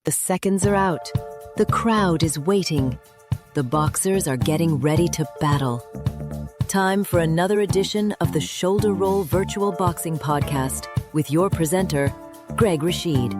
The seconds are out. The crowd is waiting. The boxers are getting ready to battle. Time for another edition of the Shoulder Roll Virtual Boxing Podcast with your presenter, Greg Rashid.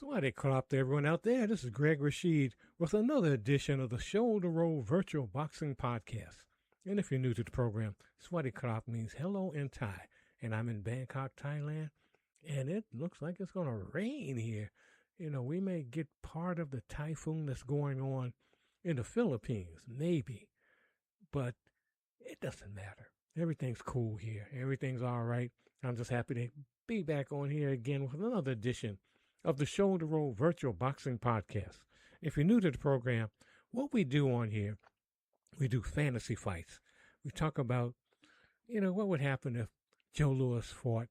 Swaddy crop to everyone out there. This is Greg Rashid with another edition of the Shoulder Roll Virtual Boxing Podcast. And if you're new to the program, Swaddy crop means hello in Thai. And I'm in Bangkok, Thailand. And it looks like it's going to rain here. You know, we may get part of the typhoon that's going on in the Philippines, maybe. But it doesn't matter. Everything's cool here. Everything's all right. I'm just happy to be back on here again with another edition of the Shoulder Roll Virtual Boxing Podcast. If you're new to the program, what we do on here, we do fantasy fights. We talk about, what would happen if Joe Louis fought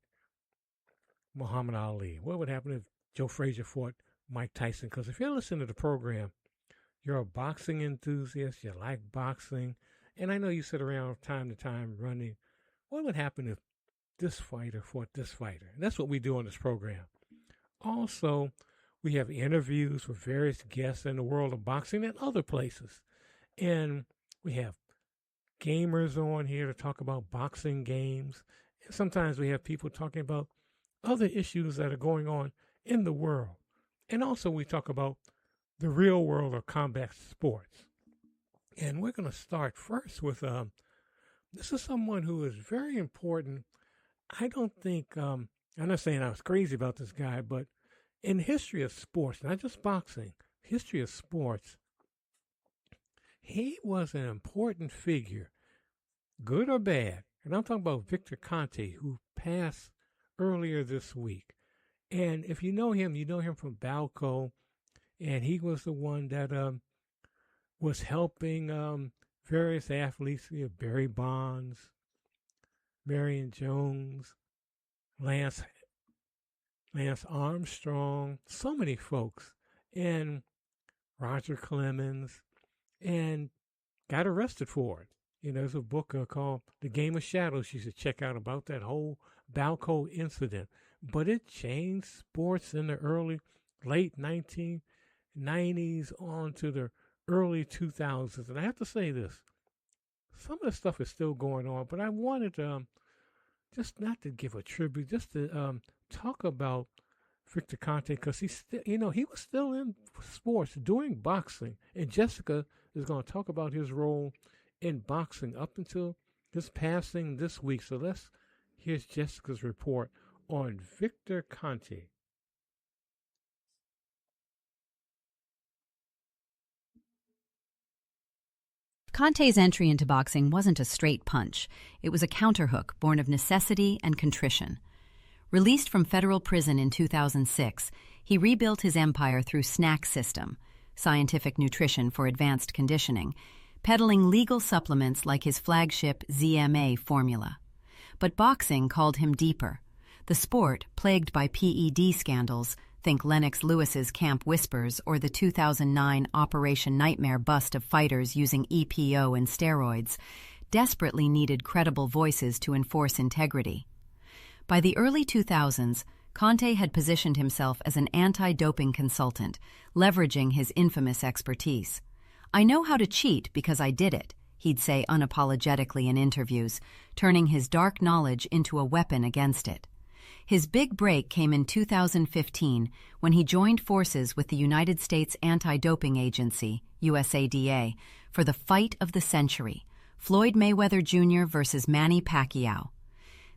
Muhammad Ali? What would happen if Joe Frazier fought Mike Tyson? Because if you're listening to the program, you're a boxing enthusiast, you like boxing, and I know you sit around time to time running. What would happen if this fighter fought this fighter? And that's what we do on this program. Also, we have interviews with various guests in the world of boxing and other places. And we have gamers on here to talk about boxing games. And sometimes we have people talking about other issues that are going on in the world. And also we talk about the real world of combat sports. And we're going to start first with, this is someone who is very important. I don't think, I'm not saying I was crazy about this guy, but in history of sports, not just boxing, history of sports, he was an important figure, good or bad. And I'm talking about Victor Conte, who passed earlier this week. And if you know him from Balco, and he was the one that was helping various athletes, Barry Bonds, Marion Jones, Lance Armstrong, so many folks, and Roger Clemens, and got arrested for it. There's a book called The Game of Shadows you should check out about that whole Balco incident. But it changed sports in the late 1990s on to the early 2000s. And I have to say this, some of the stuff is still going on, but I wanted just not to give a tribute, just to talk about Victor Conte, because he was still in sports doing boxing, and Jessica is going to talk about his role in boxing up until his passing this week. So here's Jessica's report on Victor Conte. Conte's entry into boxing wasn't a straight punch. It was a counterhook born of necessity and contrition. Released from federal prison in 2006, he rebuilt his empire through Snack System, scientific nutrition for advanced conditioning, peddling legal supplements like his flagship ZMA formula. But boxing called him deeper. The sport, plagued by PED scandals, think Lennox Lewis's Camp Whispers or the 2009 Operation Nightmare bust of fighters using EPO and steroids, desperately needed credible voices to enforce integrity. By the early 2000s, Conte had positioned himself as an anti-doping consultant, leveraging his infamous expertise. "I know how to cheat because I did it," he'd say unapologetically in interviews, turning his dark knowledge into a weapon against it. His big break came in 2015 when he joined forces with the United States Anti-Doping Agency, USADA, for the fight of the century, Floyd Mayweather Jr. versus Manny Pacquiao.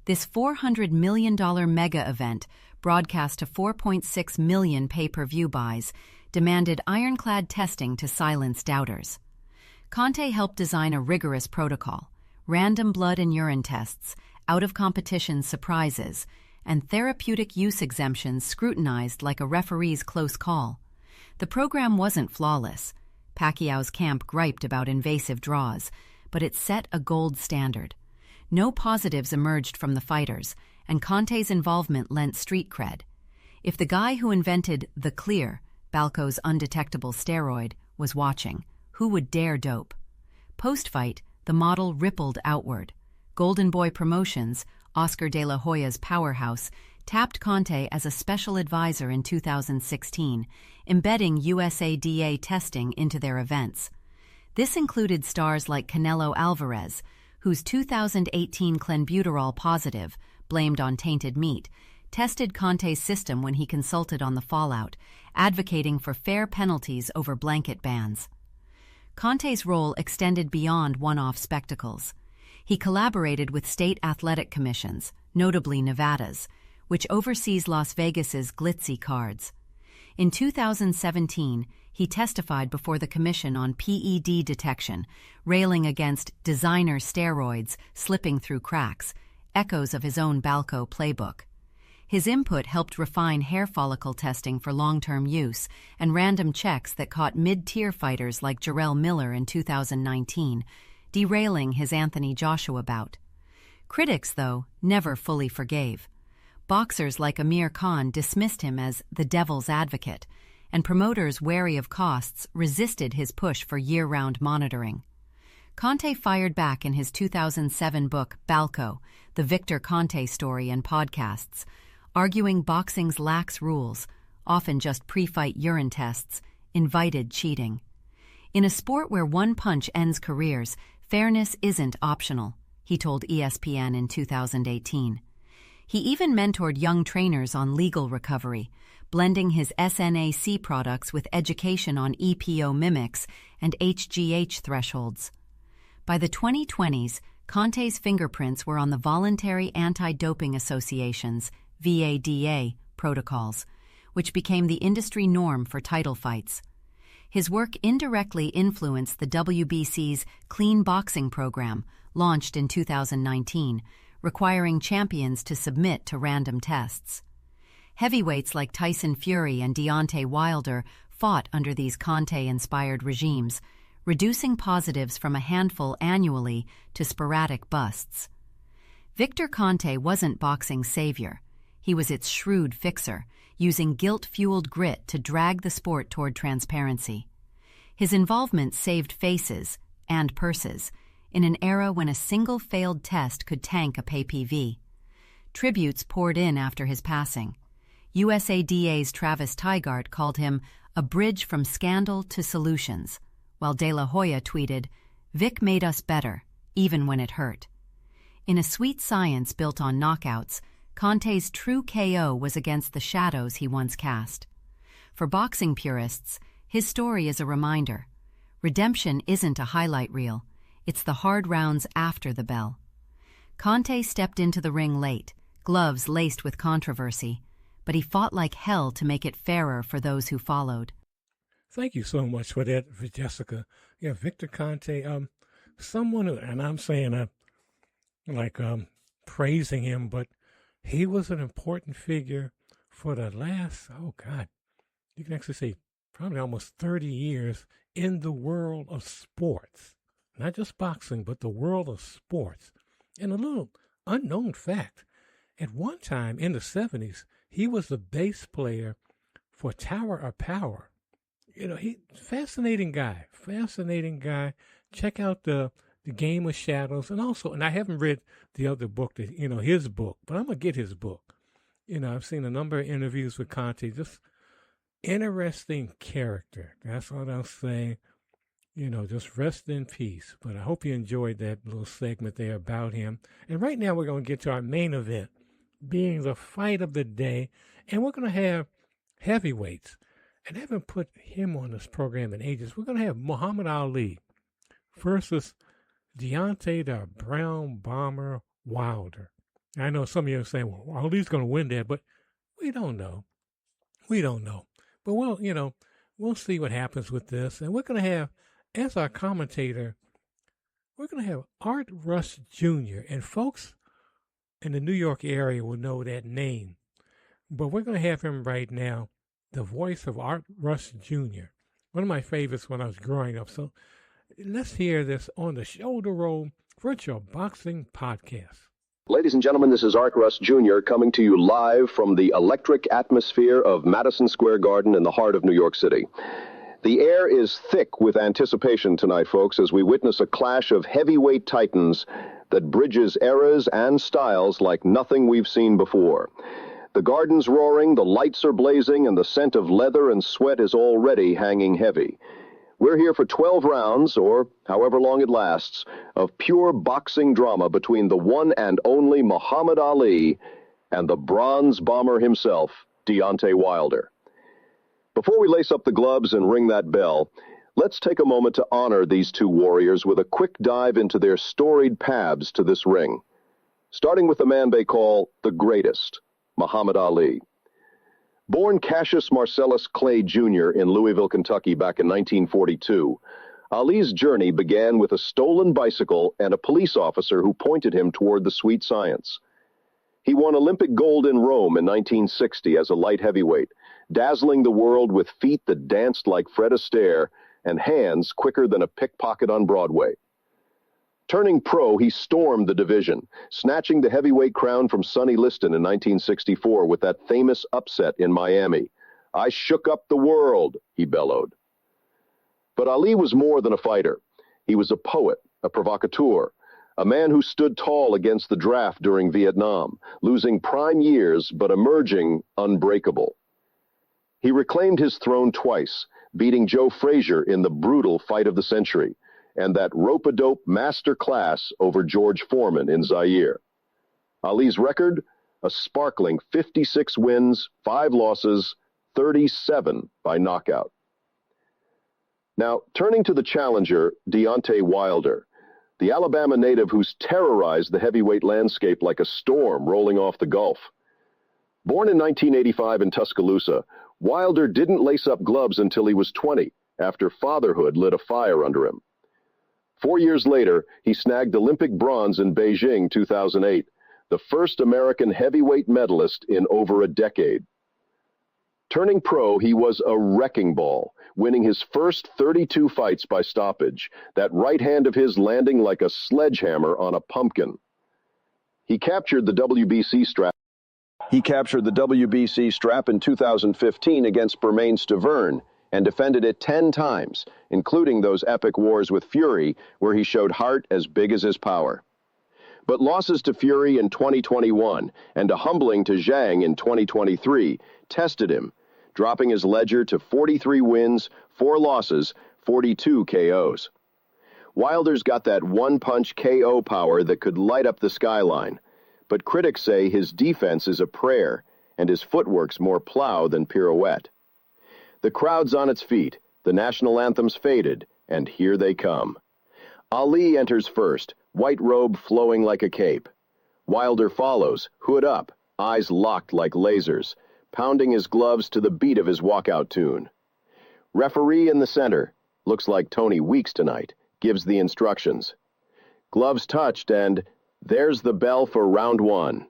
This $400 million mega event, broadcast to 4.6 million pay-per-view buys, demanded ironclad testing to silence doubters. Conte helped design a rigorous protocol, random blood and urine tests, out-of-competition surprises, and therapeutic use exemptions scrutinized like a referee's close call. The program wasn't flawless. Pacquiao's camp griped about invasive draws, but it set a gold standard. No positives emerged from the fighters, and Conte's involvement lent street cred. If the guy who invented the Clear, Balco's undetectable steroid, was watching, who would dare dope? Post-fight, the model rippled outward. Golden Boy Promotions, Oscar de la Hoya's powerhouse, tapped Conte as a special advisor in 2016, embedding USADA testing into their events. This included stars like Canelo Alvarez, whose 2018 clenbuterol positive, blamed on tainted meat, tested Conte's system when he consulted on the fallout, advocating for fair penalties over blanket bans. Conte's role extended beyond one-off spectacles. He collaborated with state athletic commissions, notably Nevada's, which oversees Las Vegas's glitzy cards. In 2017, he testified before the Commission on PED detection, railing against designer steroids slipping through cracks, echoes of his own Balco playbook. His input helped refine hair follicle testing for long-term use and random checks that caught mid-tier fighters like Jarrell Miller in 2019, derailing his Anthony Joshua bout. Critics, though, never fully forgave. Boxers like Amir Khan dismissed him as the devil's advocate, and promoters wary of costs resisted his push for year-round monitoring. Conte fired back in his 2007 book, Balco, The Victor Conte Story and Podcasts, arguing boxing's lax rules, often just pre-fight urine tests, invited cheating. In a sport where one punch ends careers, fairness isn't optional, he told ESPN in 2018. He even mentored young trainers on legal recovery, blending his SNAC products with education on EPO mimics and HGH thresholds. By the 2020s, Conte's fingerprints were on the Voluntary Anti-Doping Association's VADA protocols, which became the industry norm for title fights. His work indirectly influenced the WBC's Clean Boxing program, launched in 2019, requiring champions to submit to random tests. Heavyweights like Tyson Fury and Deontay Wilder fought under these Conte-inspired regimes, reducing positives from a handful annually to sporadic busts. Victor Conte wasn't boxing's savior. He was its shrewd fixer, using guilt-fueled grit to drag the sport toward transparency. His involvement saved faces and purses in an era when a single failed test could tank a pay-per-view. Tributes poured in after his passing. USADA's Travis Tygart called him a bridge from scandal to solutions, while De La Hoya tweeted, "Vic made us better, even when it hurt." In a sweet science built on knockouts, Conte's true KO was against the shadows he once cast. For boxing purists, his story is a reminder. Redemption isn't a highlight reel. It's the hard rounds after the bell. Conte stepped into the ring late, gloves laced with controversy, but he fought like hell to make it fairer for those who followed. Thank you so much for that, Jessica. Yeah, Victor Conte, someone who, and I'm saying, praising him, but he was an important figure for the last, you can actually say probably almost 30 years in the world of sports. Not just boxing, but the world of sports. And a little unknown fact, at one time in the 70s, he was the bass player for Tower of Power. Fascinating guy. Check out the Game of Shadows, and I haven't read the other book, his book, but I'm going to get his book. I've seen a number of interviews with Conte, just interesting character. That's what I'll say. Just rest in peace. But I hope you enjoyed that little segment there about him. And right now we're going to get to our main event, being the fight of the day, and we're going to have heavyweights. And I haven't put him on this program in ages. We're going to have Muhammad Ali versus Deontay the Brown Bomber Wilder. I know some of you are saying, well, Ali's going to win that, but we don't know. But we'll see what happens with this. And we're going to have, as our commentator, we're going to have Art Rush Jr. And folks in the New York area will know that name. But we're going to have him right now, the voice of Art Rush Jr., one of my favorites when I was growing up. So let's hear this on the Shoulder Roll Virtual Boxing Podcast. Ladies and gentlemen, this is Art Russ Jr. coming to you live from the electric atmosphere of Madison Square Garden in the heart of New York City. The air is thick with anticipation tonight, folks, as we witness a clash of heavyweight titans that bridges eras and styles like nothing we've seen before. The garden's roaring, the lights are blazing, and the scent of leather and sweat is already hanging heavy. We're here for 12 rounds, or however long it lasts, of pure boxing drama between the one and only Muhammad Ali and the bronze bomber himself, Deontay Wilder. Before we lace up the gloves and ring that bell, let's take a moment to honor these two warriors with a quick dive into their storied paths to this ring. Starting with the man they call the greatest, Muhammad Ali. Born Cassius Marcellus Clay Jr. in Louisville, Kentucky back in 1942, Ali's journey began with a stolen bicycle and a police officer who pointed him toward the sweet science. He won Olympic gold in Rome in 1960 as a light heavyweight, dazzling the world with feet that danced like Fred Astaire and hands quicker than a pickpocket on Broadway. Turning pro, he stormed the division, snatching the heavyweight crown from Sonny Liston in 1964 with that famous upset in Miami. "I shook up the world," he bellowed. But Ali was more than a fighter. He was a poet, a provocateur, a man who stood tall against the draft during Vietnam, losing prime years but emerging unbreakable. He reclaimed his throne twice, beating Joe Frazier in the brutal fight of the century, and that rope-a-dope master class over George Foreman in Zaire. Ali's record? A sparkling 56 wins, 5 losses, 37 by knockout. Now, turning to the challenger, Deontay Wilder, the Alabama native who's terrorized the heavyweight landscape like a storm rolling off the Gulf. Born in 1985 in Tuscaloosa, Wilder didn't lace up gloves until he was 20, after fatherhood lit a fire under him. 4 years later, he snagged Olympic bronze in Beijing 2008, the first American heavyweight medalist in over a decade. Turning pro, he was a wrecking ball, winning his first 32 fights by stoppage, that right hand of his landing like a sledgehammer on a pumpkin. He captured the WBC strap in 2015 against Bermane Stiverne, and defended it 10 times, including those epic wars with Fury, where he showed heart as big as his power. But losses to Fury in 2021 and a humbling to Zhang in 2023 tested him, dropping his ledger to 43 wins, 4 losses, 42 KOs. Wilder's got that one-punch KO power that could light up the skyline, but critics say his defense is a prayer, and his footwork's more plow than pirouette. The crowd's on its feet, the national anthem's faded, and here they come. Ali enters first, white robe flowing like a cape. Wilder follows, hood up, eyes locked like lasers, pounding his gloves to the beat of his walkout tune. Referee in the center, looks like Tony Weeks tonight, gives the instructions. Gloves touched, and there's the bell for round one.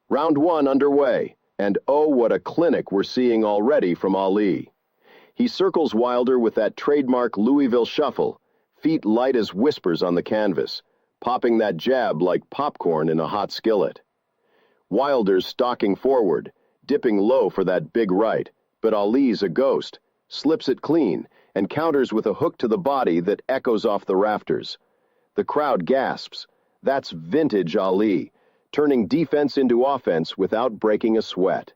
Round one underway. And oh, what a clinic we're seeing already from Ali. He circles Wilder with that trademark Louisville shuffle, feet light as whispers on the canvas, popping that jab like popcorn in a hot skillet. Wilder's stalking forward, dipping low for that big right, but Ali's a ghost, slips it clean, and counters with a hook to the body that echoes off the rafters. The crowd gasps. That's vintage Ali, turning defense into offense without breaking a sweat.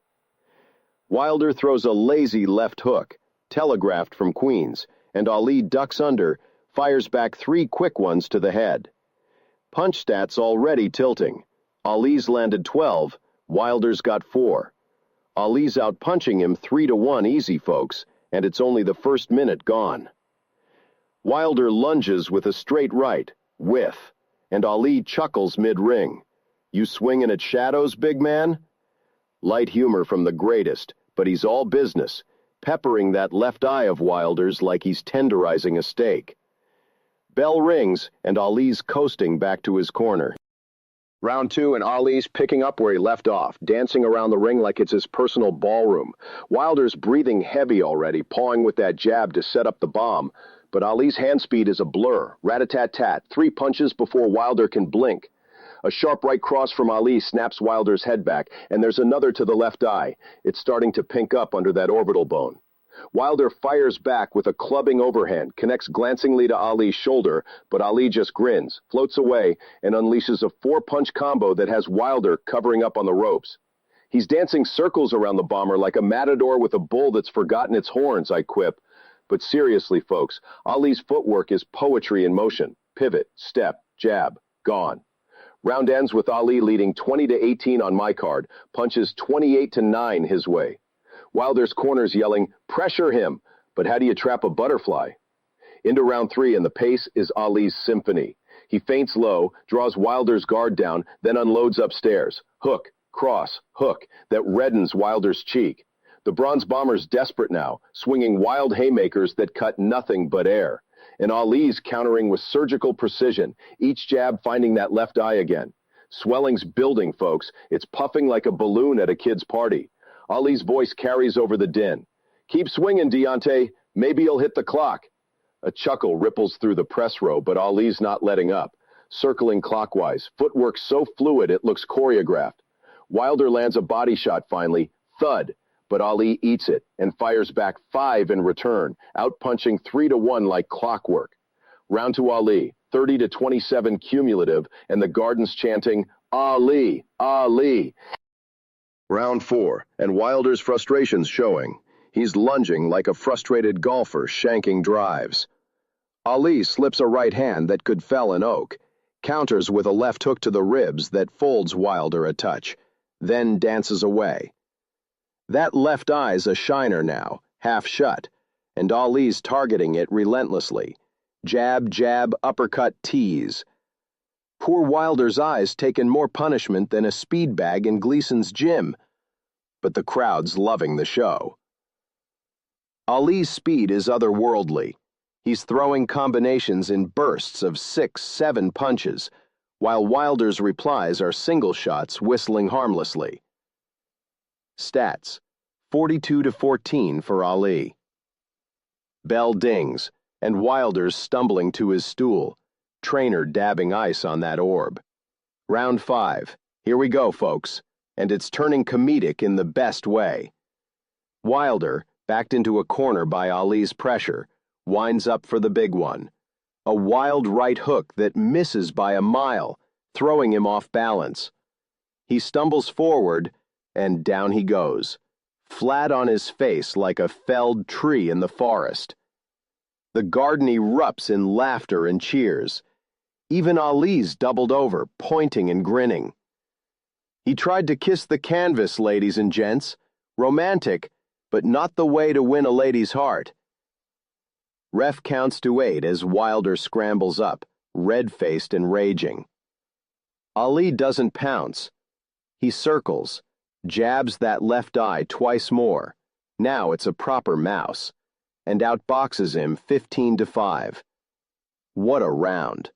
Wilder throws a lazy left hook, telegraphed from Queens, and Ali ducks under, fires back 3 quick ones to the head. Punch stats already tilting. Ali's landed 12, Wilder's got 4. Ali's out-punching him 3-1 easy, folks, and it's only the first minute gone. Wilder lunges with a straight right, whiff, and Ali chuckles mid-ring. "You swinging at shadows, big man?" Light humor from the greatest, but he's all business, peppering that left eye of Wilder's like he's tenderizing a steak. Bell rings, and Ali's coasting back to his corner. Round 2, and Ali's picking up where he left off, dancing around the ring like it's his personal ballroom. Wilder's breathing heavy already, pawing with that jab to set up the bomb, but Ali's hand speed is a blur, rat-a-tat-tat, 3 punches before Wilder can blink. A sharp right cross from Ali snaps Wilder's head back, and there's another to the left eye. It's starting to pink up under that orbital bone. Wilder fires back with a clubbing overhand, connects glancingly to Ali's shoulder, but Ali just grins, floats away, and unleashes a four-punch combo that has Wilder covering up on the ropes. He's dancing circles around the bomber like a matador with a bull that's forgotten its horns, I quip. But seriously, folks, Ali's footwork is poetry in motion. Pivot, step, jab, gone. Round ends with Ali leading 20-18 on my card, punches 28-9 his way. Wilder's corners yelling, "Pressure him!" But how do you trap a butterfly? Into round 3, and the pace is Ali's symphony. He feints low, draws Wilder's guard down, then unloads upstairs. Hook, cross, hook, that reddens Wilder's cheek. The bronze bomber's desperate now, swinging wild haymakers that cut nothing but air. And Ali's countering with surgical precision, each jab finding that left eye again. Swelling's building, folks. It's puffing like a balloon at a kid's party. Ali's voice carries over the din. "Keep swinging, Deontay. Maybe you'll hit the clock." A chuckle ripples through the press row, but Ali's not letting up. Circling clockwise, footwork so fluid it looks choreographed. Wilder lands a body shot finally, thud, but Ali eats it and fires back 5 in return, outpunching 3-1 like clockwork. Round to Ali, 30-27 cumulative, and the Garden's chanting, "Ali, Ali." Round 4, and Wilder's frustration's showing. He's lunging like a frustrated golfer shanking drives. Ali slips a right hand that could fell an oak, counters with a left hook to the ribs that folds Wilder a touch, then dances away. That left eye's a shiner now, half shut, and Ali's targeting it relentlessly. Jab, jab, uppercut, tease. Poor Wilder's eyes taken more punishment than a speed bag in Gleason's gym, but the crowd's loving the show. Ali's speed is otherworldly. He's throwing combinations in bursts of 6-7 punches, while Wilder's replies are single shots whistling harmlessly. Stats: 42-14 for Ali. Bell dings, and Wilder's stumbling to his stool, trainer dabbing ice on that orb. Round 5. Here we go, folks, and it's turning comedic in the best way. Wilder, backed into a corner by Ali's pressure, winds up for the big one. A wild right hook that misses by a mile, throwing him off balance. He stumbles forward, and down he goes, flat on his face like a felled tree in the forest. The garden erupts in laughter and cheers. Even Ali's doubled over, pointing and grinning. He tried to kiss the canvas, ladies and gents. Romantic, but not the way to win a lady's heart. Ref counts to 8 as Wilder scrambles up, red-faced and raging. Ali doesn't pounce. He circles, jabs that left eye twice more. Now it's a proper mouse, and outboxes him 15-5. What a round.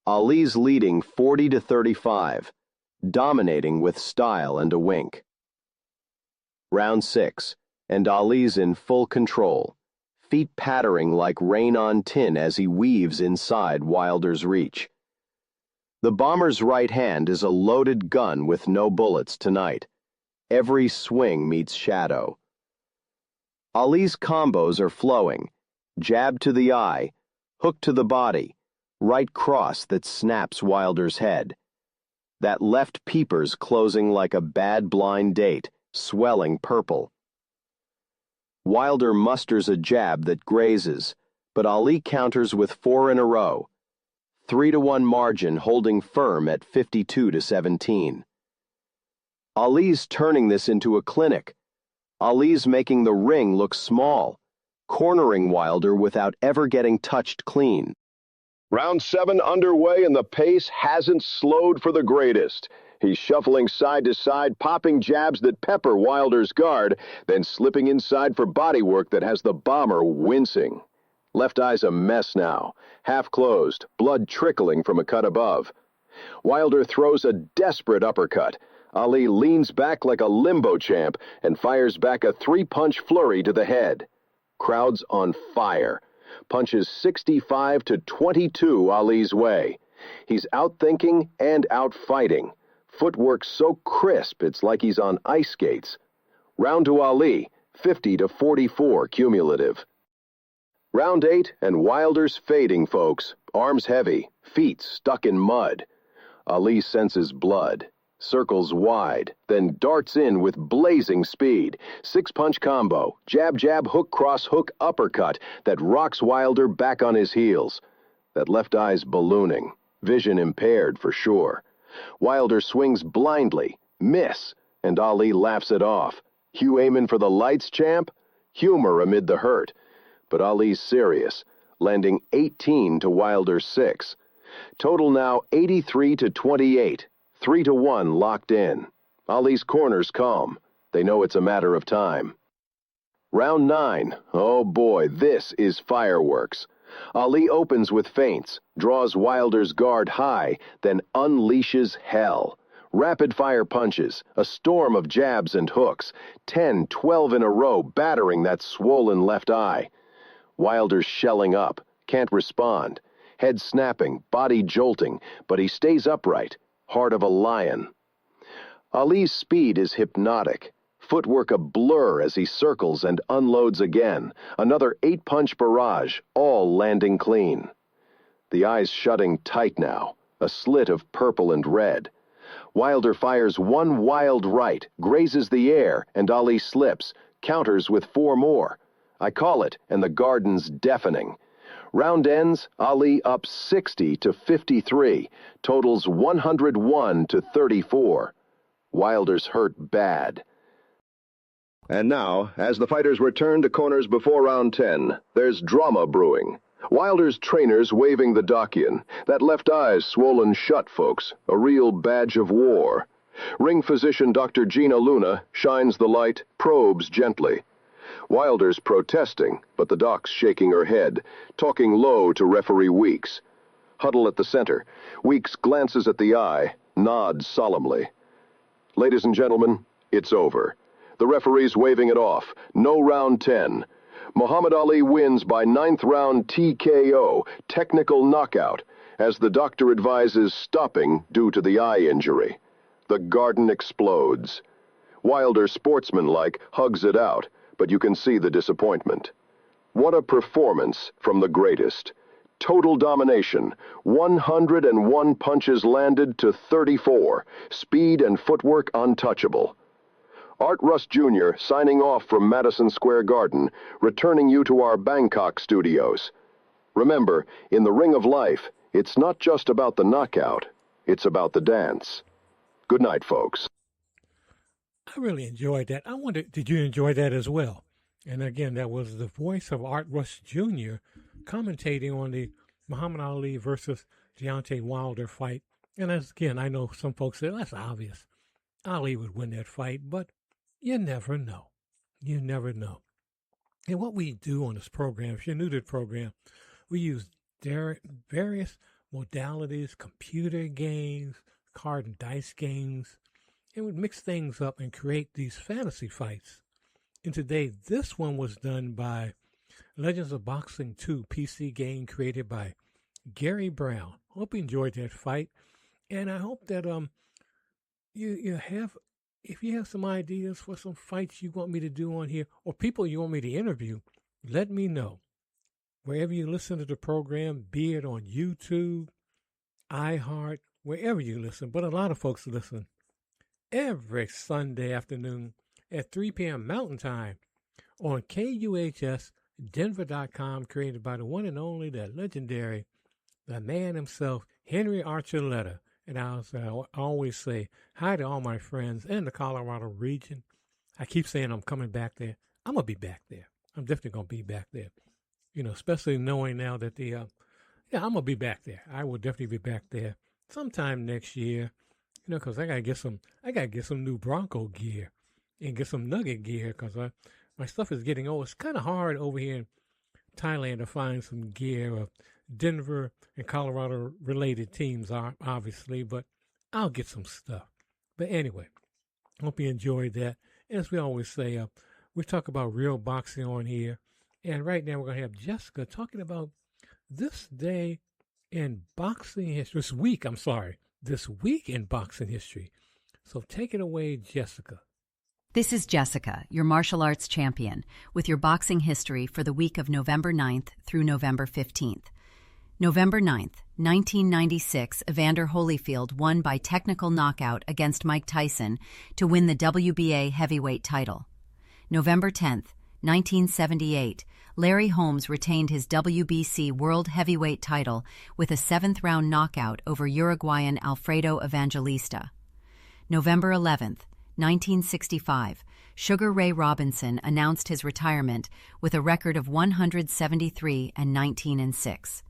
Ali's leading 40-35, dominating with style and a wink. Round 6, and Ali's in full control, feet pattering like rain on tin as he weaves inside Wilder's reach. The bomber's right hand is a loaded gun with no bullets tonight. Every swing meets shadow. Ali's combos are flowing, jab to the eye, hook to the body, right cross that snaps Wilder's head. That left peeper's closing like a bad blind date, swelling purple. Wilder musters a jab that grazes, but Ali counters with 4 in a row. 3-1 margin holding firm at 52-17. Ali's turning this into a clinic. Ali's making the ring look small, cornering Wilder without ever getting touched clean. Round 7 underway, and the pace hasn't slowed for the greatest. He's shuffling side to side, popping jabs that pepper Wilder's guard, then slipping inside for bodywork that has the bomber wincing. Left eye's a mess now, half closed, blood trickling from a cut above. Wilder throws a desperate uppercut. Ali leans back like a limbo champ and fires back a 3-punch flurry to the head. Crowd's on fire. Punches 65-22 Ali's way. He's outthinking and outfighting. Footwork so crisp it's like he's on ice skates. Round to Ali, 50-44 cumulative. Round 8, and Wilder's fading, folks. Arms heavy, feet stuck in mud. Ali senses blood, circles wide, then darts in with blazing speed. Six-punch combo, jab, hook, cross, hook, uppercut that rocks Wilder back on his heels. That left eye's ballooning, vision impaired for sure. Wilder swings blindly, miss, and Ali laughs it off. You aiming for the lights, champ? Humor amid the hurt. But Ali's serious, landing 18 to Wilder's 6. Total now 83-28, 3-1 locked in. Ali's corner's calm. They know it's a matter of time. Round 9. Oh boy, this is fireworks. Ali opens with feints, draws Wilder's guard high, then unleashes hell. Rapid-fire punches, a storm of jabs and hooks, 10, 12 in a row battering that swollen left eye. Wilder's shelling up, can't respond. Head snapping, body jolting, but he stays upright, heart of a lion. Ali's speed is hypnotic. Footwork a blur as he circles and unloads again. Another 8-punch barrage, all landing clean. The eyes shutting tight now, a slit of purple and red. Wilder fires one wild right, grazes the air, and Ali slips, counters with 4 more. I call it, and the garden's deafening. Round ends, Ali up 60-53, totals 101-34. Wilder's hurt bad. And now, as the fighters return to corners before round 10, there's drama brewing. Wilder's trainers waving the Dacian. That left eye's swollen shut, folks, a real badge of war. Ring physician Dr. Gina Luna shines the light, probes gently. Wilder's protesting, but the doc's shaking her head, talking low to referee Weeks. Huddle at the center. Weeks glances at the eye, nods solemnly. Ladies and gentlemen, it's over. The referee's waving it off. No round 10. Muhammad Ali wins by 9th round TKO, technical knockout, as the doctor advises stopping due to the eye injury. The garden explodes. Wilder, sportsmanlike, hugs it out, but you can see the disappointment. What a performance from the greatest. Total domination, 101 punches landed to 34, speed and footwork untouchable. Art Russ Jr. signing off from Madison Square Garden, returning you to our Bangkok studios. Remember, in the ring of life, it's not just about the knockout, it's about the dance. Good night, folks. I really enjoyed that. I wonder, did you enjoy that as well? And again, that was the voice of Art Russ Jr. commentating on the Muhammad Ali versus Deontay Wilder fight. And as again, I know some folks say, that's obvious. Ali would win that fight, but you never know. You never know. And what we do on this program, if you're new to the program, we use various modalities, computer games, card and dice games, and we mix things up and create these fantasy fights. And today, this one was done by Legends of Boxing 2 PC game created by Gary Brown. Hope you enjoyed that fight. And I hope that you have, if you have some ideas for some fights you want me to do on here, or people you want me to interview, let me know. Wherever you listen to the program, be it on YouTube, iHeart, wherever you listen, but a lot of folks listen every Sunday afternoon at 3 p.m. Mountain Time on KUHSdenver.com, created by the one and only, the legendary, the man himself, Henry Archuleta. And I always say hi to all my friends in the Colorado region. I keep saying I'm coming back there. I'm going to be back there. I'm definitely going to be back there. You know, especially knowing now that I'm going to be back there. I will definitely be back there sometime next year. You know, because I got to get some new Bronco gear and get some Nugget gear, because my stuff is getting old. It's kind of hard over here in Thailand to find some gear. Denver and Colorado related teams are obviously, but I'll get some stuff. But anyway, hope you enjoyed that. As we always say, we talk about real boxing on here. And right now we're going to have Jessica talking about this day in boxing history. This week in boxing history. So take it away, Jessica. This is Jessica, your martial arts champion, with your boxing history for the week of November 9th through November 15th. November 9th, 1996, Evander Holyfield won by technical knockout against Mike Tyson to win the WBA heavyweight title. November 10th, 1978, Larry Holmes retained his WBC World Heavyweight title with a seventh-round knockout over Uruguayan Alfredo Evangelista. November 11th, 1965, Sugar Ray Robinson announced his retirement with a record of 173-19-6.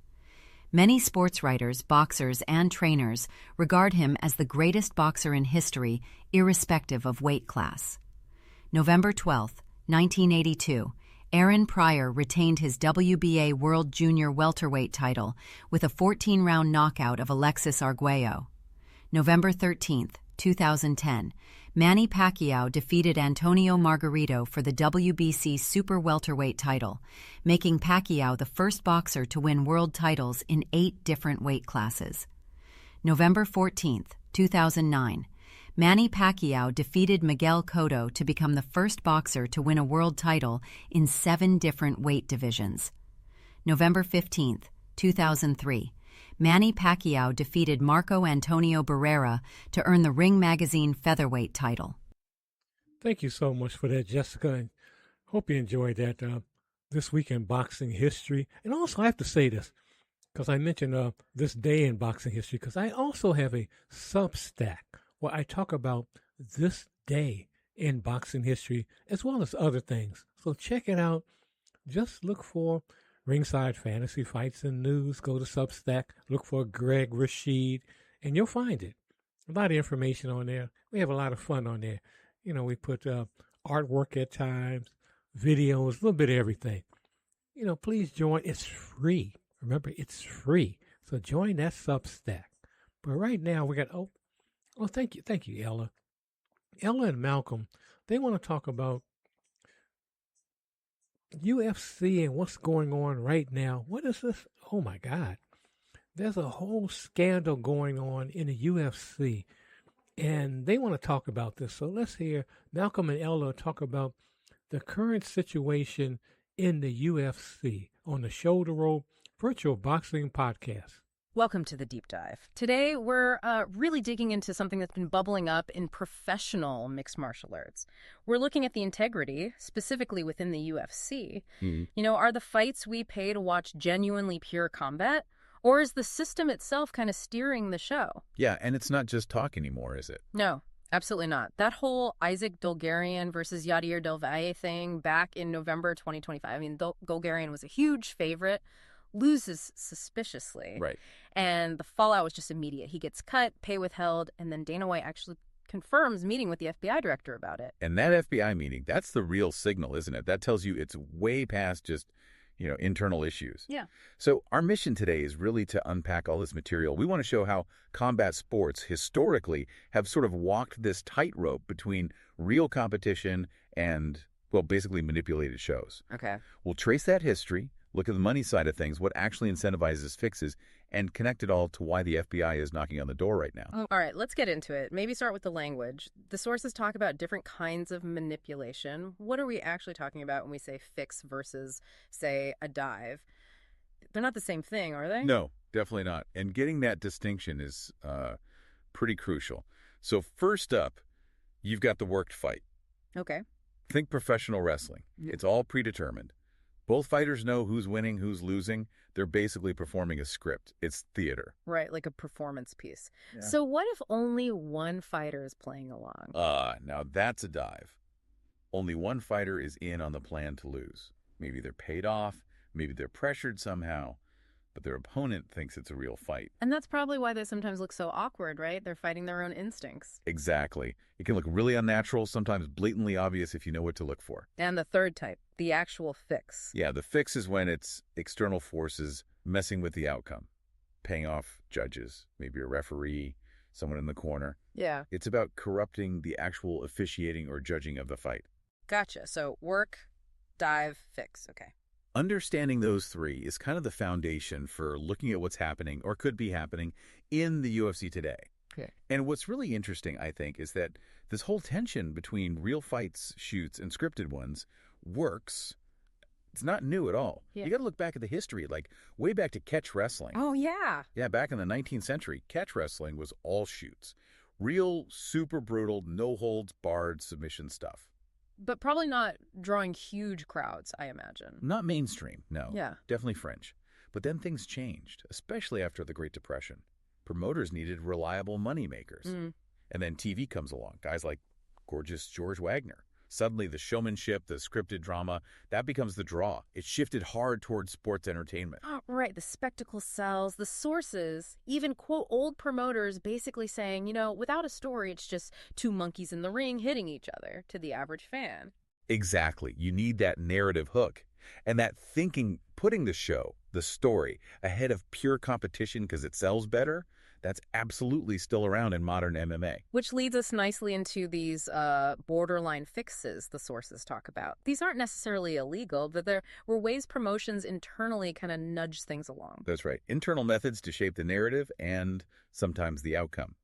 Many sports writers, boxers, and trainers regard him as the greatest boxer in history, irrespective of weight class. November 12th, 1982, Aaron Pryor retained his WBA World Junior Welterweight title with a 14-round knockout of Alexis Arguello. November 13th, 2010, Manny Pacquiao defeated Antonio Margarito for the WBC Super Welterweight title, making Pacquiao the first boxer to win world titles in 8 different weight classes. November 14th, 2009, Manny Pacquiao defeated Miguel Cotto to become the first boxer to win a world title in 7 different weight divisions. November 15th, 2003, Manny Pacquiao defeated Marco Antonio Barrera to earn the Ring Magazine featherweight title. Thank you so much for that, Jessica. And hope you enjoyed that this week in boxing history. And also, I have to say this, because I mentioned this day in boxing history, because I also have a Substack where I talk about this day in boxing history as well as other things. So check it out. Just look for Ringside Fantasy Fights and News. Go to Substack, look for Greg Rashid, and you'll find it. A lot of information on there. We have a lot of fun on there. You know, we put artwork at times, videos, a little bit of everything. You know, please join. It's free. Remember, it's free. So join that Substack. But right now, we got, thank you, Ella. Ella and Malcolm, they want to talk about UFC and what's going on right now. What is this? Oh my God. There's a whole scandal going on in the UFC, and they want to talk about this. So let's hear Malcolm and Ella talk about the current situation in the UFC on the Shoulder Roll Virtual Boxing Podcast. Welcome to the Deep Dive. Today, we're really digging into something that's been bubbling up in professional mixed martial arts. We're looking at the integrity, specifically within the UFC. You know, are the fights we pay to watch genuinely pure combat? Or is the system itself kind of steering the show? Yeah, and it's not just talk anymore, is it? No, absolutely not. That whole Isaac Dolgarian versus Yadir Del Valle thing back in November 2025, I mean, Dolgarian was a huge favorite, loses suspiciously. Right. And the fallout was just immediate. He gets cut, pay withheld, and then Dana White actually confirms meeting with the FBI director about it. And that FBI meeting, that's the real signal, isn't it? That tells you it's way past just, internal issues. Yeah. So our mission today is really to unpack all this material. We want to show how combat sports historically have sort of walked this tightrope between real competition and, well, basically manipulated shows. Okay. We'll trace that history, look at the money side of things, what actually incentivizes fixes, and connect it all to why the FBI is knocking on the door right now. All right, let's get into it. Maybe start with the language. The sources talk about different kinds of manipulation. What are we actually talking about when we say fix versus, say, a dive? They're not the same thing, are they? No, definitely not. And getting that distinction is pretty crucial. So first up, you've got the worked fight. Okay. Think professional wrestling. It's all predetermined. Both fighters know who's winning, who's losing. They're basically performing a script. It's theater. Right, like a performance piece. Yeah. So what if only one fighter is playing along? Now that's a dive. Only one fighter is in on the plan to lose. Maybe they're paid off, maybe they're pressured somehow, but their opponent thinks it's a real fight. And that's probably why they sometimes look so awkward, right? They're fighting their own instincts. Exactly. It can look really unnatural, sometimes blatantly obvious if you know what to look for. And the third type, the actual fix. Yeah, the fix is when it's external forces messing with the outcome, paying off judges, maybe a referee, someone in the corner. Yeah. It's about corrupting the actual officiating or judging of the fight. Gotcha. So work, dive, fix. Okay. Understanding those three is kind of the foundation for looking at what's happening or could be happening in the UFC today. Okay. And what's really interesting, I think, is that this whole tension between real fights, shoots, and scripted ones works. It's not new at all. Yeah. You got to look back at the history, like way back to catch wrestling. Oh, yeah. Yeah, back in the 19th century, catch wrestling was all shoots. Real, super brutal, no-holds-barred submission stuff. But probably not drawing huge crowds, I imagine. Not mainstream, no. Yeah. Definitely fringe. But then things changed, especially after the Great Depression. Promoters needed reliable moneymakers. And then TV comes along, guys like gorgeous George Wagner. Suddenly the showmanship, the scripted drama, that becomes the draw. It shifted hard towards sports entertainment. Oh, right. The spectacle sells, the sources, even, quote, old promoters basically saying, you know, without a story, it's just two monkeys in the ring hitting each other to the average fan. Exactly. You need that narrative hook. And that thinking, putting the show, the story, ahead of pure competition because it sells better, that's absolutely still around in modern MMA. Which leads us nicely into these borderline fixes the sources talk about. These aren't necessarily illegal, but there were ways promotions internally kind of nudge things along. That's right. Internal methods to shape the narrative and sometimes the outcome.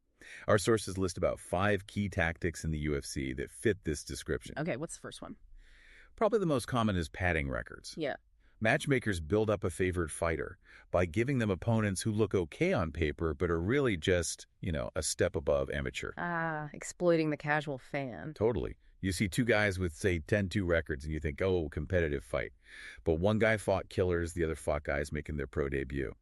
Our sources list about 5 key tactics in the UFC that fit this description. Okay, what's the first one? Probably the most common is padding records. Yeah. Matchmakers build up a favored fighter by giving them opponents who look okay on paper but are really just, a step above amateur. Exploiting the casual fan. Totally. You see 2 guys with, say, 10-2 records and you think, oh, competitive fight. But one guy fought killers, the other fought guys making their pro debut.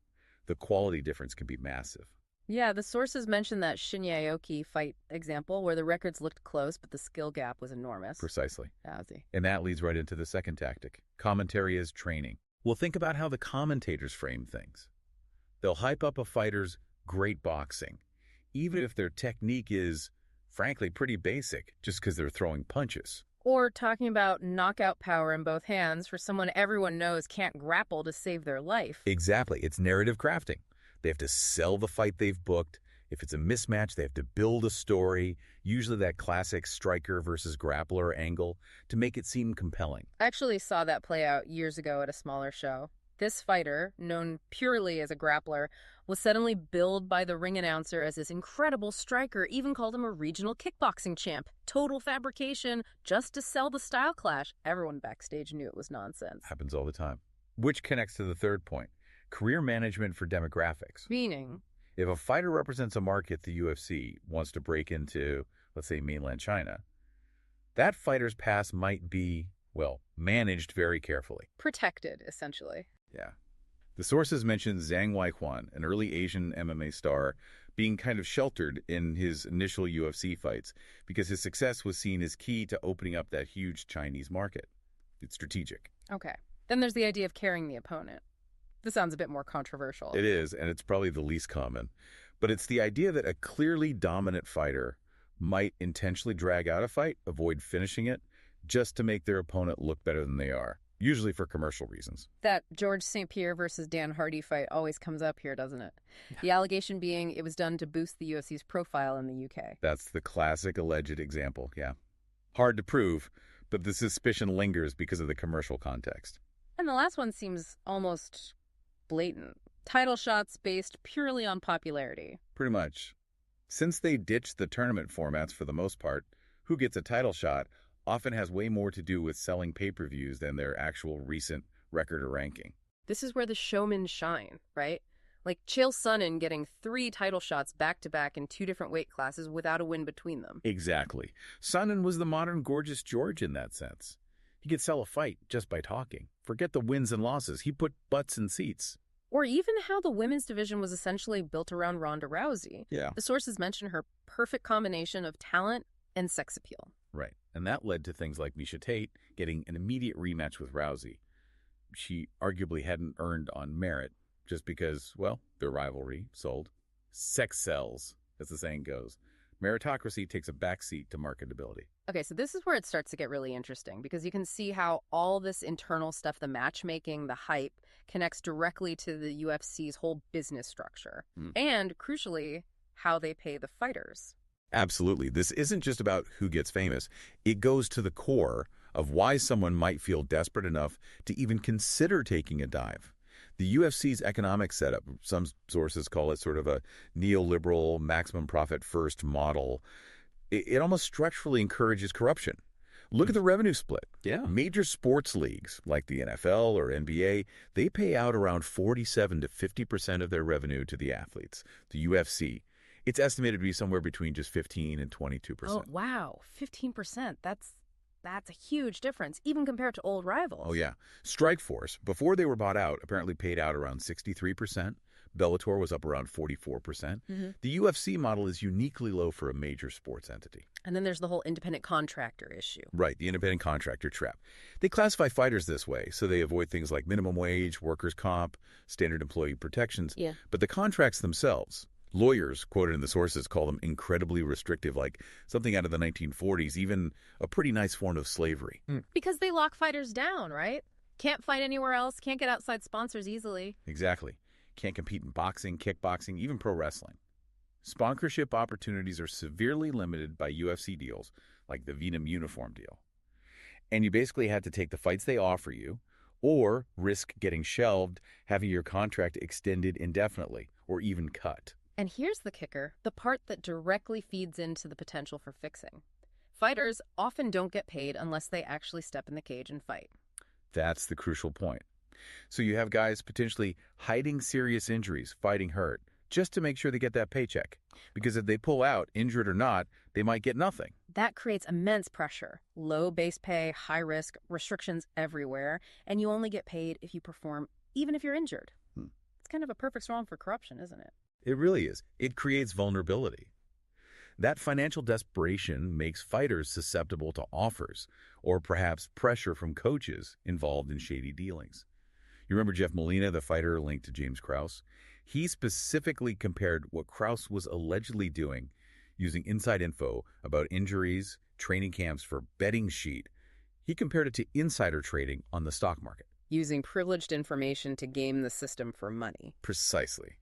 The quality difference can be massive. Yeah, the sources mentioned that Shinya Aoki fight example where the records looked close, but the skill gap was enormous. Precisely. Lousy. And that leads right into the second tactic. Commentary as training. Well, think about how the commentators frame things. They'll hype up a fighter's great boxing, even if their technique is, frankly, pretty basic, just because they're throwing punches. Or talking about knockout power in both hands for someone everyone knows can't grapple to save their life. Exactly. It's narrative crafting. They have to sell the fight they've booked. If it's a mismatch, they have to build a story, usually that classic striker versus grappler angle, to make it seem compelling. I actually saw that play out years ago at a smaller show. This fighter, known purely as a grappler, was suddenly billed by the ring announcer as this incredible striker, even called him a regional kickboxing champ. Total fabrication, just to sell the style clash. Everyone backstage knew it was nonsense. Happens all the time. Which connects to the third point. Career management for demographics. Meaning? If a fighter represents a market the UFC wants to break into, let's say, mainland China, that fighter's past might be, managed very carefully. Protected, essentially. Yeah. The sources mention Zhang Weiguan, an early Asian MMA star, being kind of sheltered in his initial UFC fights because his success was seen as key to opening up that huge Chinese market. It's strategic. Okay. Then there's the idea of carrying the opponent. This sounds a bit more controversial. It is, and it's probably the least common. But it's the idea that a clearly dominant fighter might intentionally drag out a fight, avoid finishing it, just to make their opponent look better than they are, usually for commercial reasons. That George St. Pierre versus Dan Hardy fight always comes up here, doesn't it? The allegation being it was done to boost the UFC's profile in the UK. That's the classic alleged example, yeah. Hard to prove, but the suspicion lingers because of the commercial context. And the last one seems almost blatant. Title shots based purely on popularity. Pretty much. Since they ditched the tournament formats for the most part, who gets a title shot often has way more to do with selling pay-per-views than their actual recent record or ranking. This is where the showmen shine, right? Like Chael Sonnen getting 3 title shots back-to-back in 2 different weight classes without a win between them. Exactly. Sonnen was the modern Gorgeous George in that sense. He could sell a fight just by talking. Forget the wins and losses. He put butts in seats. Or even how the women's division was essentially built around Ronda Rousey. Yeah. The sources mention her perfect combination of talent and sex appeal. Right. And that led to things like Miesha Tate getting an immediate rematch with Rousey. She arguably hadn't earned on merit just because, their rivalry sold. Sex sells, as the saying goes. Meritocracy takes a backseat to marketability. Okay, so this is where it starts to get really interesting because you can see how all this internal stuff, the matchmaking, the hype, connects directly to the UFC's whole business structure. And, crucially, how they pay the fighters. Absolutely. This isn't just about who gets famous. It goes to the core of why someone might feel desperate enough to even consider taking a dive. The UFC's economic setup, some sources call it sort of a neoliberal, maximum profit first model. It almost structurally encourages corruption. Look at the revenue split. Yeah. Major sports leagues like the NFL or NBA, they pay out around 47 to 50% of their revenue to the athletes. The UFC, it's estimated to be somewhere between just 15 and 22%. Oh, wow. 15%. That's a huge difference, even compared to old rivals. Oh, yeah. Strikeforce, before they were bought out, apparently paid out around 63%. Bellator was up around 44%. The UFC model is uniquely low for a major sports entity. And then there's the whole independent contractor issue. Right, the independent contractor trap. They classify fighters this way, so they avoid things like minimum wage, workers' comp, standard employee protections. Yeah. But the contracts themselves, lawyers, quoted in the sources, call them incredibly restrictive, like something out of the 1940s, even a pretty nice form of slavery. Because they lock fighters down, right? Can't fight anywhere else, can't get outside sponsors easily. Exactly. Can't compete in boxing, kickboxing, even pro wrestling. Sponsorship opportunities are severely limited by UFC deals, like the Venum uniform deal. And you basically had to take the fights they offer you, or risk getting shelved, having your contract extended indefinitely, or even cut. And here's the kicker, the part that directly feeds into the potential for fixing. Fighters often don't get paid unless they actually step in the cage and fight. That's the crucial point. So you have guys potentially hiding serious injuries, fighting hurt, just to make sure they get that paycheck. Because if they pull out, injured or not, they might get nothing. That creates immense pressure. Low base pay, high risk, restrictions everywhere, and you only get paid if you perform, even if you're injured. It's kind of a perfect storm for corruption, isn't it? It really is. It creates vulnerability. That financial desperation makes fighters susceptible to offers, or perhaps pressure from coaches involved in shady dealings. You remember Jeff Molina, the fighter linked to James Krause? He specifically compared what Krause was allegedly doing using inside info about injuries, training camps for betting sheet. He compared it to insider trading on the stock market. Using privileged information to game the system for money. Precisely.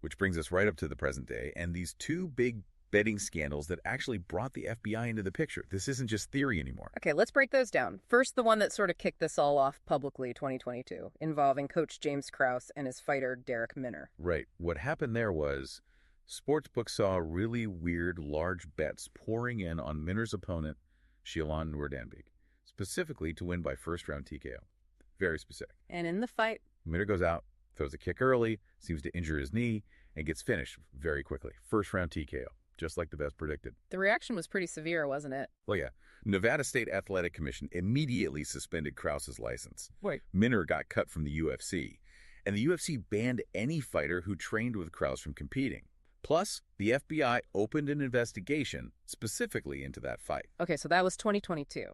Which brings us right up to the present day, and these two big betting scandals that actually brought the FBI into the picture. This isn't just theory anymore. Okay, let's break those down. First, the one that sort of kicked this all off publicly, 2022, involving Coach James Krause and his fighter, Derek Minner. Right. What happened there was sportsbooks saw really weird, large bets pouring in on Minner's opponent, Shilan Nurdanbek, specifically to win by first-round TKO. Very specific. And in the fight, Minner goes out, throws a kick early, seems to injure his knee, and gets finished very quickly. First-round TKO. Just like the best predicted. The reaction was pretty severe, wasn't it? Well, yeah. Nevada State Athletic Commission immediately suspended Krause's license. Wait. Minner got cut from the UFC, and the UFC banned any fighter who trained with Krause from competing. Plus, the FBI opened an investigation specifically into that fight. Okay, so that was 2022.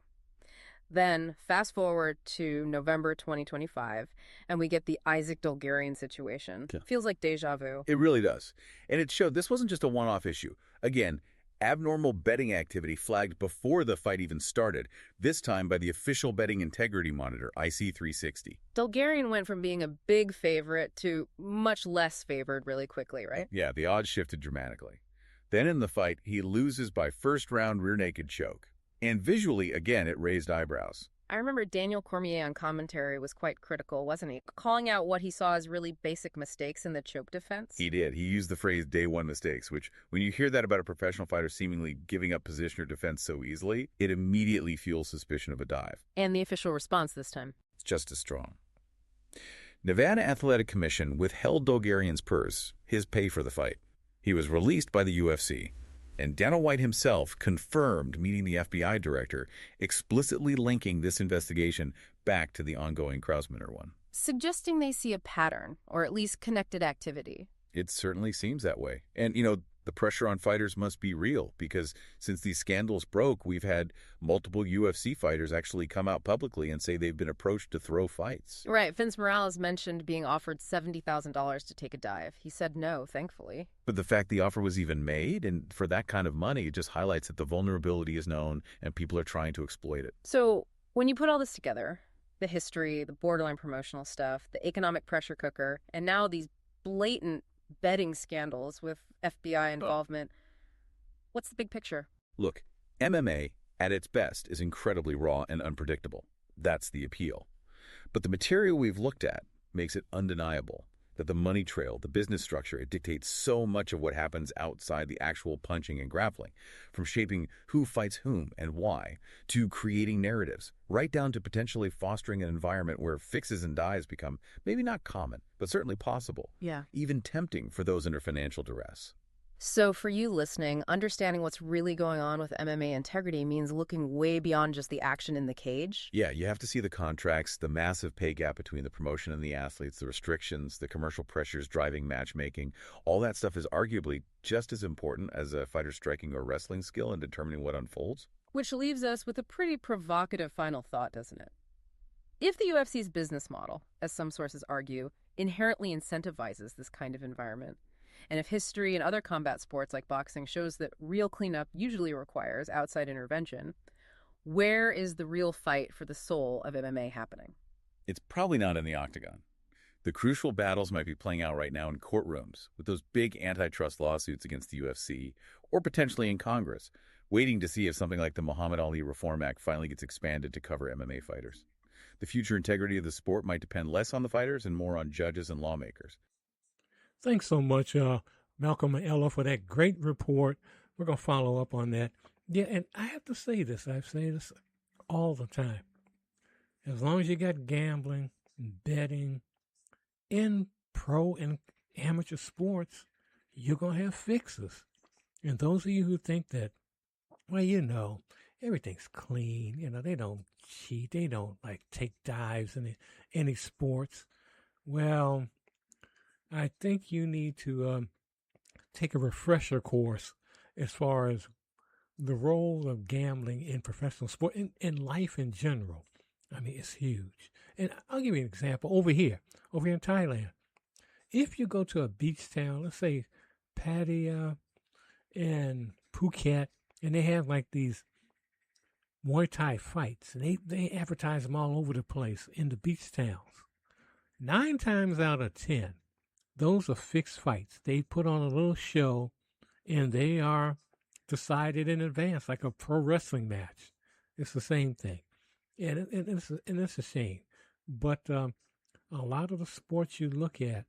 Then, fast forward to November 2025, and we get the Isaac Dolgarian situation. Yeah. Feels like deja vu. It really does. And it showed this wasn't just a one-off issue. Again, abnormal betting activity flagged before the fight even started, this time by the official betting integrity monitor, IC360. Dolgarian went from being a big favorite to much less favored really quickly, right? Yeah, the odds shifted dramatically. Then in the fight, he loses by first-round rear-naked choke. And visually, again, it raised eyebrows. I remember Daniel Cormier on commentary was quite critical, wasn't he? Calling out what he saw as really basic mistakes in the choke defense. He did. He used the phrase day one mistakes, which when you hear that about a professional fighter seemingly giving up position or defense so easily, it immediately fuels suspicion of a dive. And the official response this time. It's just as strong. Nevada Athletic Commission withheld Dolgarian's purse, his pay for the fight. He was released by the UFC. And Dana White himself confirmed meeting the FBI director, explicitly linking this investigation back to the ongoing Krause-Minner one. Suggesting they see a pattern, or at least connected activity. It certainly seems that way. And, the pressure on fighters must be real, because since these scandals broke, we've had multiple UFC fighters actually come out publicly and say they've been approached to throw fights. Right. Vince Morales mentioned being offered $70,000 to take a dive. He said no, thankfully. But the fact the offer was even made, and for that kind of money, it just highlights that the vulnerability is known and people are trying to exploit it. So when you put all this together, the history, the borderline promotional stuff, the economic pressure cooker, and now these blatant betting scandals with FBI involvement, what's the big picture? Look, MMA, at its best, is incredibly raw and unpredictable. That's the appeal. But the material we've looked at makes it undeniable that the money trail, the business structure, it dictates so much of what happens outside the actual punching and grappling, from shaping who fights whom and why, to creating narratives, right down to potentially fostering an environment where fixes and dives become maybe not common, but certainly possible. Yeah. Even tempting for those under financial duress. So for you listening, understanding what's really going on with MMA integrity means looking way beyond just the action in the cage. Yeah, you have to see the contracts, the massive pay gap between the promotion and the athletes, the restrictions, the commercial pressures driving matchmaking. All that stuff is arguably just as important as a fighter's striking or wrestling skill in determining what unfolds. Which leaves us with a pretty provocative final thought, doesn't it? If the UFC's business model, as some sources argue, inherently incentivizes this kind of environment, and if history and other combat sports like boxing shows that real cleanup usually requires outside intervention, where is the real fight for the soul of MMA happening? It's probably not in the octagon. The crucial battles might be playing out right now in courtrooms, with those big antitrust lawsuits against the UFC, or potentially in Congress, waiting to see if something like the Muhammad Ali Reform Act finally gets expanded to cover MMA fighters. The future integrity of the sport might depend less on the fighters and more on judges and lawmakers. Thanks so much, Malcolm and Ella, for that great report. We're going to follow up on that. Yeah, and I have to say this. I say this all the time. As long as you got gambling, betting, in pro and amateur sports, you're going to have fixes. And those of you who think that, well, everything's clean, they don't cheat, they don't, take dives in any sports. Well, I think you need to take a refresher course as far as the role of gambling in professional sport, in life in general. I mean, it's huge. And I'll give you an example over here in Thailand. If you go to a beach town, let's say Pattaya and Phuket, and they have these Muay Thai fights, and they advertise them all over the place in the beach towns. 9 times out of 10, those are fixed fights. They put on a little show, and they are decided in advance, like a pro wrestling match. It's the same thing, and it's a shame. But a lot of the sports you look at,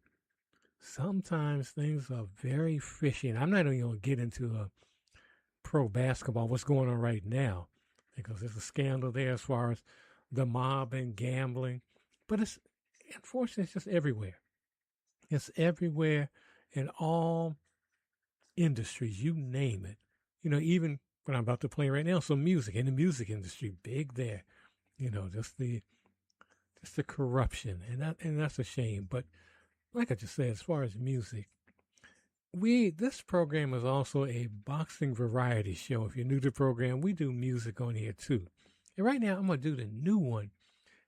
sometimes things are very fishy. And I'm not even going to get into pro basketball, what's going on right now, because there's a scandal there as far as the mob and gambling. But unfortunately, it's just everywhere. It's everywhere in all industries, you name it. Even what I'm about to play right now, some music, in the music industry, big there. Just the corruption, and that's a shame. But like I just said, as far as music, this program is also a boxing variety show. If you're new to the program, we do music on here too. And right now, I'm gonna do the new one,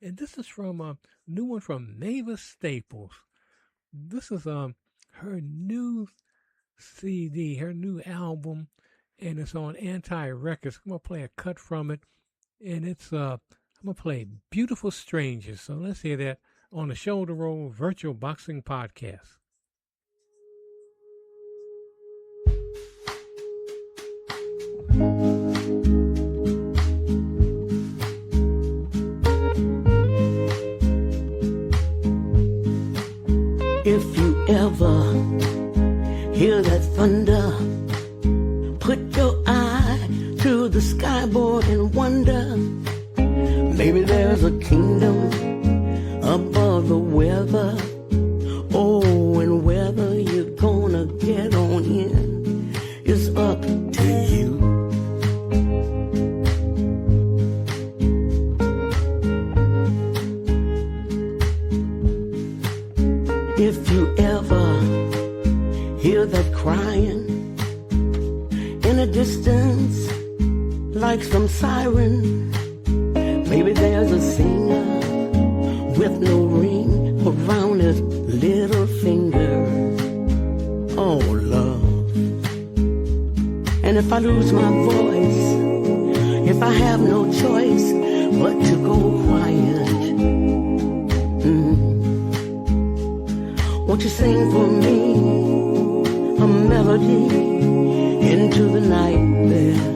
and this is from a new one from Mavis Staples. This is her new CD, her new album, and it's on Anti Records. I'm gonna play a cut from it, and it's I'm gonna play "Beautiful Strangers." So let's hear that on the Shoulder Roll Virtual Boxing Podcast. If you ever hear that thunder, put your eye to the skyboard and wonder, maybe there's a kingdom above the weather. Oh, and whether you're gonna get on in is up to you. If you ever hear that crying in a distance like some siren, maybe there's a singer with no ring around his little finger. Oh, love. And if I lose my voice, if I have no choice but to go quiet, won't you sing for me a melody into the night there?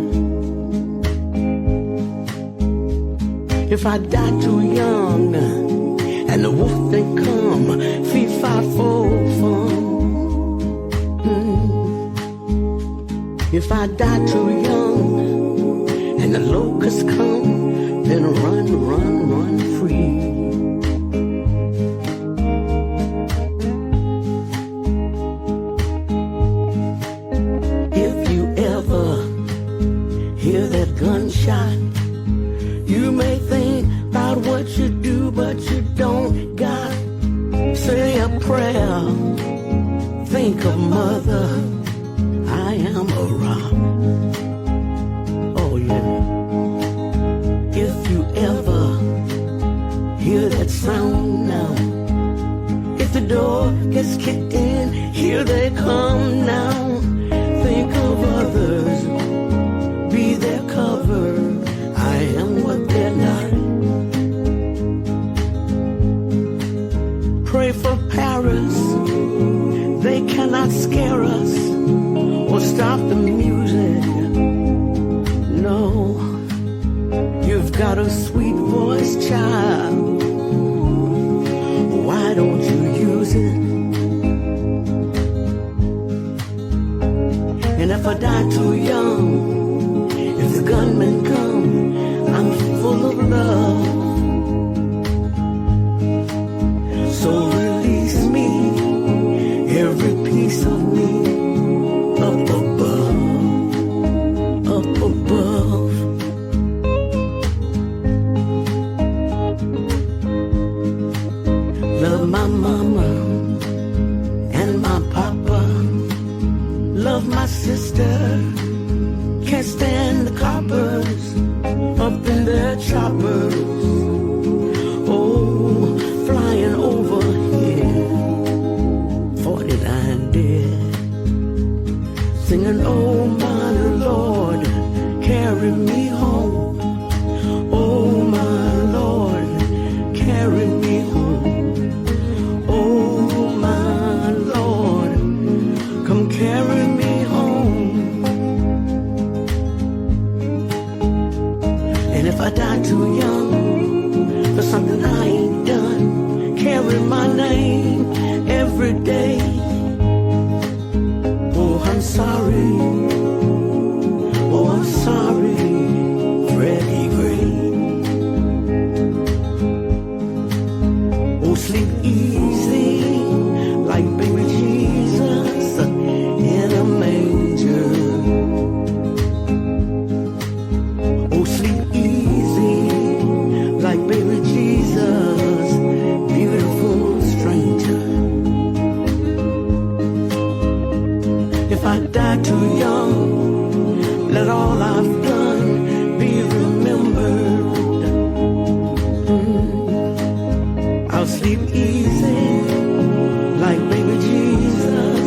If I die too young and the wolf they come, feed, fight, for fun. If I die too young and the locusts come, then run, run, run free. If you ever hear that gunshot, you may think about what you do, but you don't got. Say a prayer, think of mother, I am a rock. Oh yeah. If you ever hear that sound now, if the door gets kicked in, here they come now. Think of others, be their cover. I am what they're not. Pray for Paris, they cannot scare us or stop the music. No, you've got a sweet voice, child. Why don't you use it? And if I die too young, if the gunmen come, I'm full of love. So release me, every piece of me, up above, up above. Love my mama and my papa. Love my sister. Can't stand the coppers up in their choppers. Oh, flying over here, 49 dead. Singing, oh my Lord, carry me home. Oh my Lord, carry me home. Oh my Lord, come carry me home. And if I die too young for something I ain't done, carry my name every day. Oh, I'm sorry. Oh, I'm sorry, Freddie Gray. Oh, sleep easy like baby Jesus in a manger. Oh, sleep easy like baby Jesus, beautiful stranger. If I die too young, let all I've done be remembered. I'll sleep easy like baby Jesus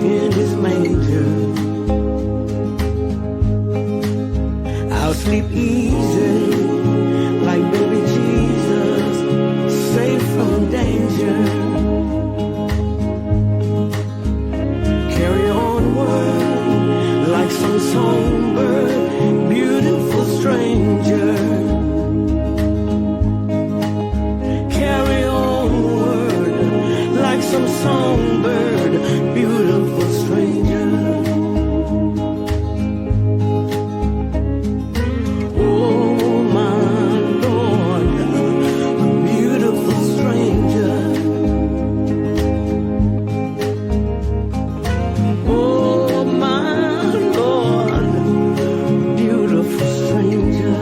in his manger. I'll sleep easy like baby Jesus, safe from danger. Carry onward like some songbird, beautiful stranger. Carry onward like some songbird, beautiful stranger. Oh my Lord, a beautiful stranger. Oh my Lord, beautiful stranger.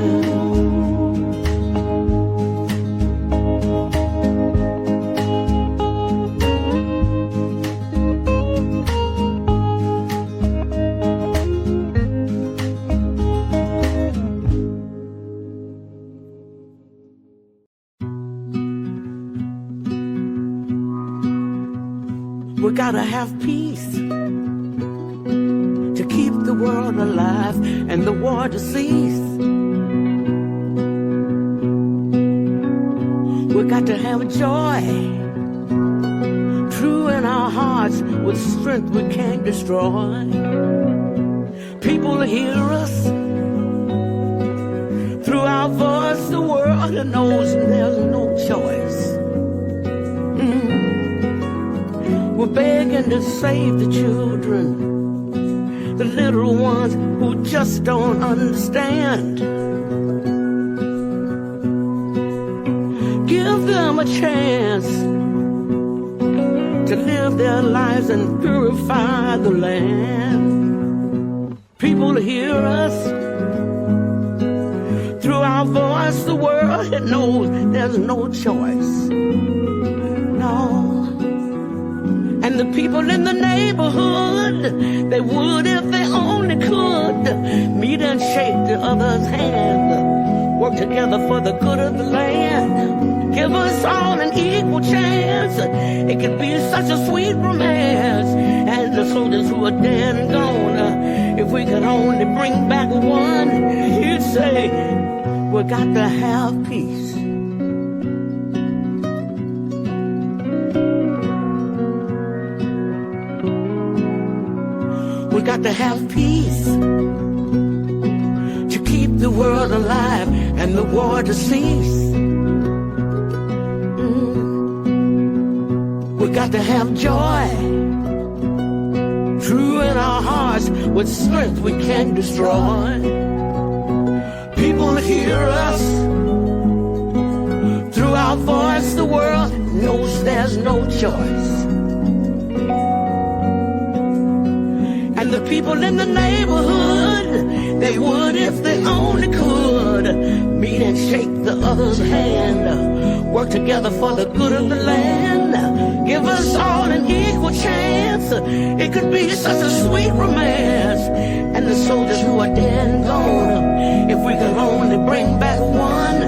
We gotta have peace to keep the world alive and the war to cease. We got to have joy, true in our hearts, with strength we can't destroy. People hear us through our voice, the world here knows there's no choice. We're begging to save the children, the little ones who just don't understand. Give them a chance to live their lives and purify the land. People hear us through our voice. The world it knows there's no choice. No. And the people in the neighborhood, they would if they only could meet and shake the other's hand, work together for the good of the land. Give us all an equal chance. It could be such a sweet romance. And the soldiers who are dead and gone, if we could only bring back one, he'd say, we got to have peace. We got to have peace to keep the world alive and the war to cease. We got to have joy, true in our hearts, with strength we can destroy. People hear us through our voice. The world knows there's no choice. And the people in the neighborhood, they would if they only could meet and shake the other's hand, work together for the good of the land. Give us all an equal chance. It could be such a sweet romance. And the soldiers who are dead and gone, if we could only bring back one,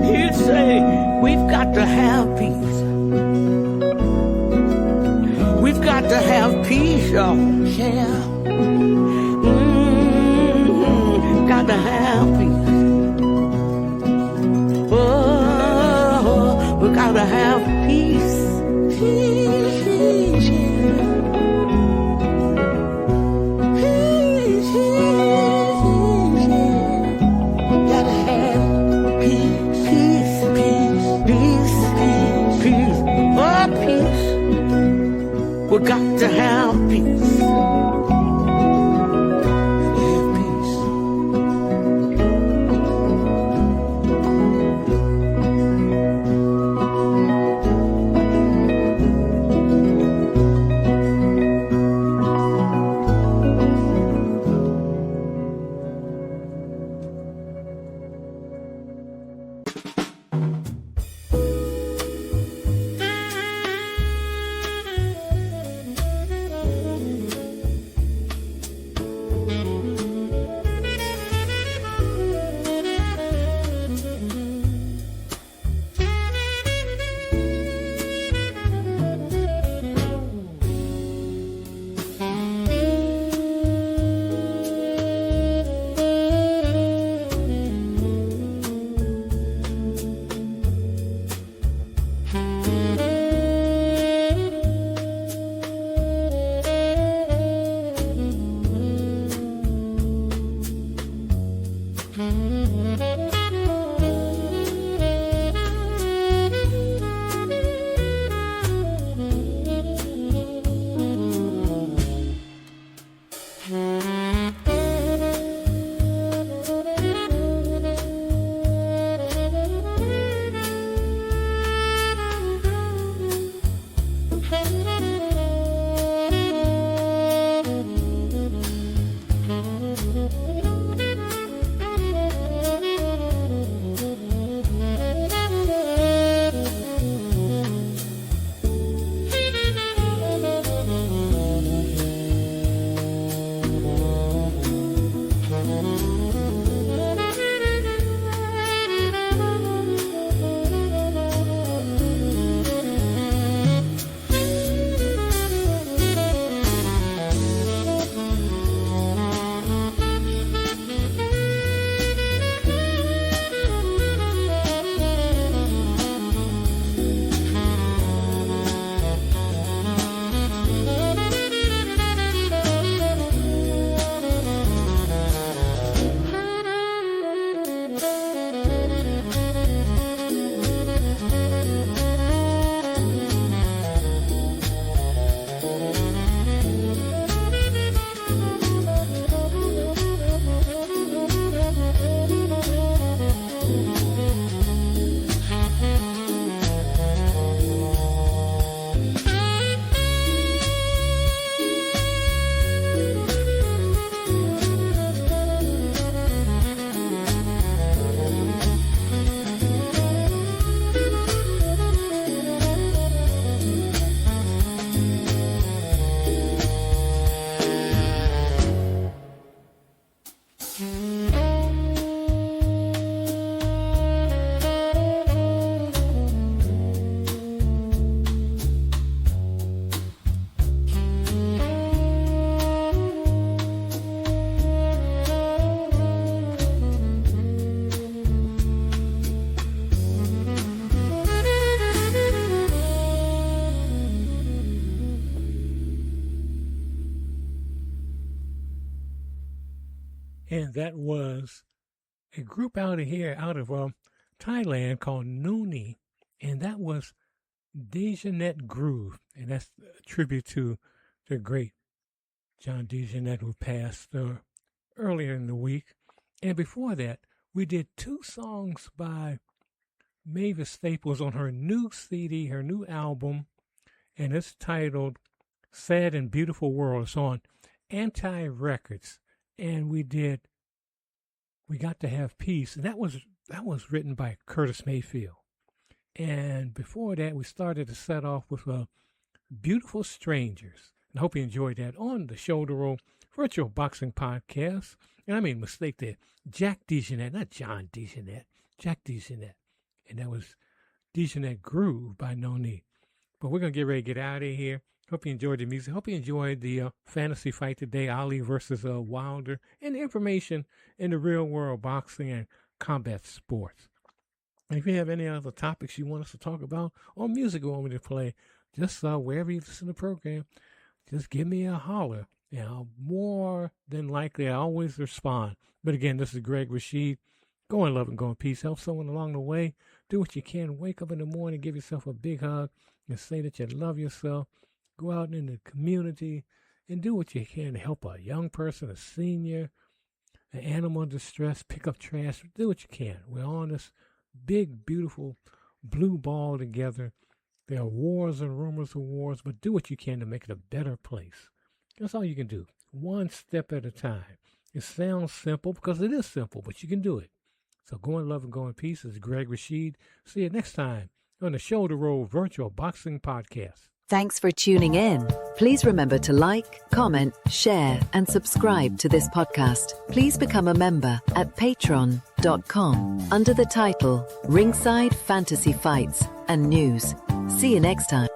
he'd say, we've got to have peace. We've got to have peace, y'all. Yeah. Got to have peace. Oh, we got to have peace. Peace, yeah. Peace, yeah. Gotta have peace, peace, peace, peace, peace, peace. Oh, peace. We got to have peace. and that was a group out of Thailand called Nuni, and that was Dejonet Groove, and that's a tribute to the great John Dejonet, who passed earlier in the week. And before that, we did 2 songs by Mavis Staples on her new CD, her new album, and it's titled Sad and Beautiful World. It's on Anti-Records, and we Got to Have Peace, and that was written by Curtis Mayfield. And before that, we started to set off with Beautiful Strangers. And I hope you enjoyed that on the Shoulder Roll Virtual Boxing Podcast. And I made a mistake there. Jack Dejonet, not John Dejonet, Jack Dejonet. And that was Dejonet Groove by Noni. But we're going to get ready to get out of here. Hope you enjoyed the music. Hope you enjoyed the fantasy fight today, Ali versus Wilder, and the information in the real world boxing and combat sports. And if you have any other topics you want us to talk about or music you want me to play, just wherever you listen to the program, just give me a holler. More than likely, I always respond. But again, this is Greg Rashid. Go in love and go in peace. Help someone along the way. Do what you can. Wake up in the morning, give yourself a big hug, and say that you love yourself. Go out in the community and do what you can to help a young person, a senior, an animal in distress, pick up trash. Do what you can. We're on this big, beautiful blue ball together. There are wars and rumors of wars, but do what you can to make it a better place. That's all you can do. One step at a time. It sounds simple because it is simple, but you can do it. So go in love and go in peace. This is Greg Rashid. See you next time on the Shoulder Roll Virtual Boxing Podcast. Thanks for tuning in. Please remember to like, comment, share, and subscribe to this podcast. Please become a member at patreon.com under the title Ringside Fantasy Fights and News. See you next time.